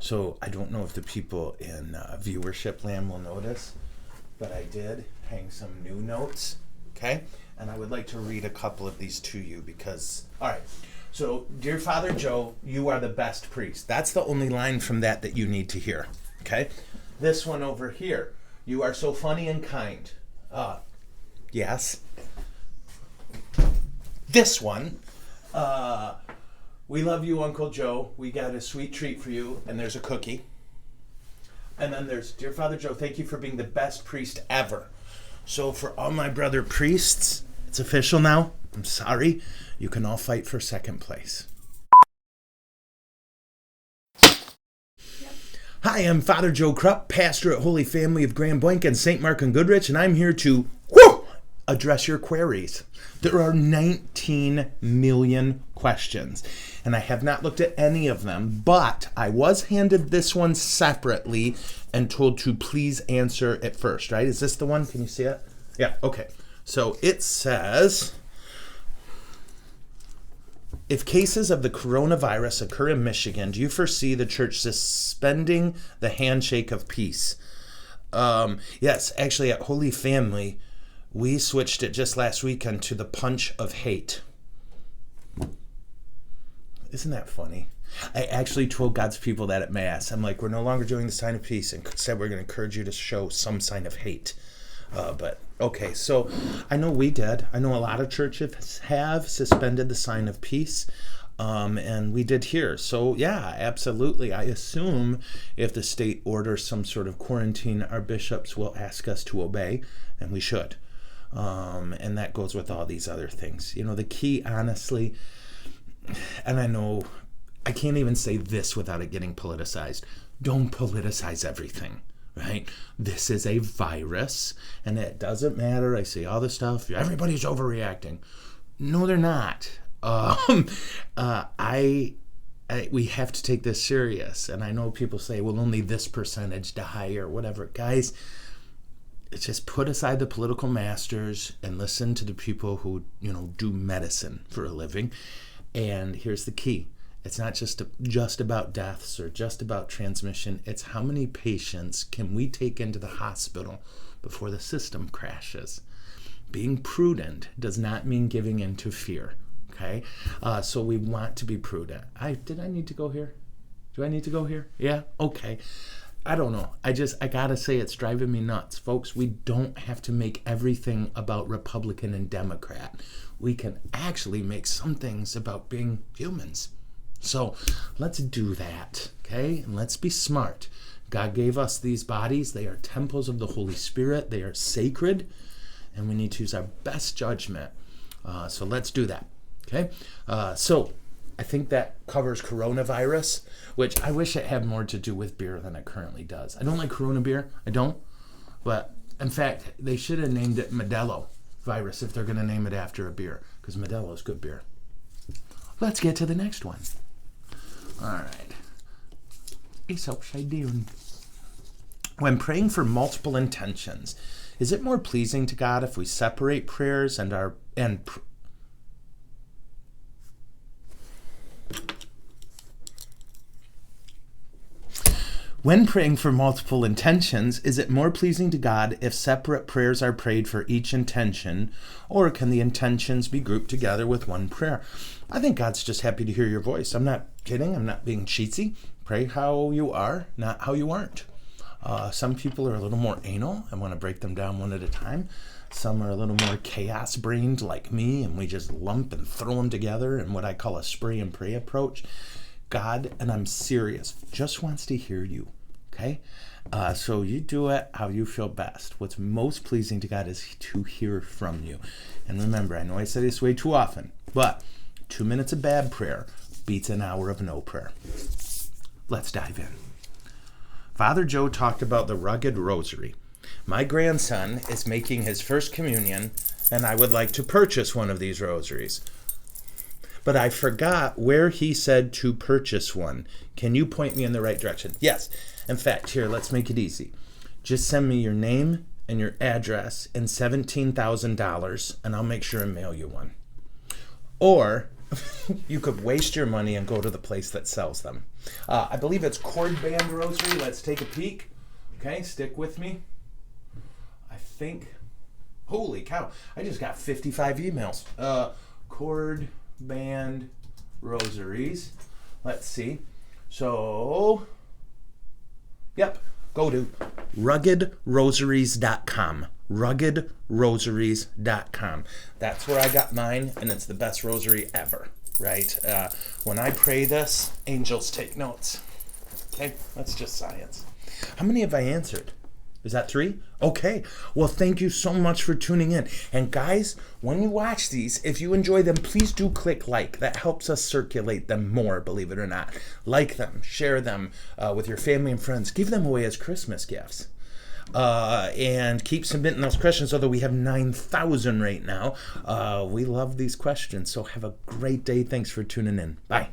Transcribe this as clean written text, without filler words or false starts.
So I don't know if the people in viewership land will notice, but I did hang some new notes, okay? And I would like to read a couple of these to you because, all right. So, dear Father Joe, you are the best priest. That's the only line from that you need to hear, okay? This one over here, you are so funny and kind. Yes. This one, we love you, Uncle Joe. We got a sweet treat for you, and there's a cookie. And then there's, dear Father Joe, thank you for being the best priest ever. So for all my brother priests, it's official now. I'm sorry. You can all fight for second place. Hi, I'm Father Joe Krupp, pastor at Holy Family of Grand Blanc and St. Mark and Goodrich, and I'm here to address your queries. There are 19 million questions, and I have not looked at any of them, but I was handed this one separately and told to please answer it first, right? Is this the one? Can you see it? Yeah, okay. So it says, if cases of the coronavirus occur in Michigan, do you foresee the church suspending the handshake of peace? Yes, actually at Holy Family, we switched it just last weekend to the punch of hate. Isn't that funny? I actually told God's people that at Mass. I'm like, we're no longer doing the sign of peace, and said we're going to encourage you to show some sign of hate. But okay, so I know we did. I know a lot of churches have suspended the sign of peace, and we did here. So yeah, absolutely. I assume if the state orders some sort of quarantine, our bishops will ask us to obey, and we should. And that goes with all these other things. You know, the key, honestly, and I know I can't even say this without it getting politicized. Don't politicize everything. Right? This is a virus, and it doesn't matter. I see all this stuff. Everybody's overreacting. No, they're not. We have to take this serious. And I know people say, well, only this percentage die or whatever. Guys, it's just put aside the political masters and listen to the people who, do medicine for a living. And here's the key. It's not just about deaths or just about transmission. It's how many patients can we take into the hospital before the system crashes. Being prudent does not mean giving in to fear, okay? So we want to be prudent. Did I need to go here? Do I need to go here? Yeah? Okay. I don't know. I gotta say it's driving me nuts. Folks, we don't have to make everything about Republican and Democrat. We can actually make some things about being humans. So let's do that, okay? And let's be smart. God gave us these bodies. They are temples of the Holy Spirit. They are sacred, and we need to use our best judgment. So let's do that, okay? So I think that covers coronavirus, which I wish it had more to do with beer than it currently does. I don't like Corona beer. I don't. But, in fact, they should have named it Modelo virus if they're going to name it after a beer, because Modelo is good beer. Let's get to the next one. All right. It's upside down. When praying for multiple intentions, is it more pleasing to God if we separate prayers When praying for multiple intentions, is it more pleasing to God if separate prayers are prayed for each intention, or can the intentions be grouped together with one prayer? I think God's just happy to hear your voice. I'm not kidding. I'm not being cheesy. Pray how you are, not how you aren't. Some people are a little more anal. I want to break them down one at a time. Some are a little more chaos-brained like me, and we just lump and throw them together in what I call a spray and pray approach. God, and I'm serious, just wants to hear you, okay? So you do it how you feel best. What's most pleasing to God is to hear from you. And remember, I know I say this way too often, but 2 minutes of bad prayer beats an hour of no prayer. Let's dive in. Father Joe talked about the rugged rosary. My grandson is making his first communion, and I would like to purchase one of these rosaries. But I forgot where he said to purchase one. Can you point me in the right direction? Yes. In fact, here, let's make it easy. Just send me your name and your address and $17,000, and I'll make sure and mail you one. Or You could waste your money and go to the place that sells them. I believe it's cord band rosary. Let's take a peek. Okay, stick with me. I think, holy cow, I just got 55 emails. Cord band rosaries. Let's see. So, yep, go to ruggedrosaries.com. ruggedrosaries.com. That's where I got mine, and it's the best rosary ever, right? When I pray this, angels take notes. Okay, that's just science. How many have I answered? Is that 3? Okay. Well, thank you so much for tuning in. And guys, when you watch these, if you enjoy them, please do click like. That helps us circulate them more, believe it or not. Like them, share them with your family and friends. Give them away as Christmas gifts. And keep submitting those questions, although we have 9,000 right now. We love these questions. So have a great day. Thanks for tuning in. Bye.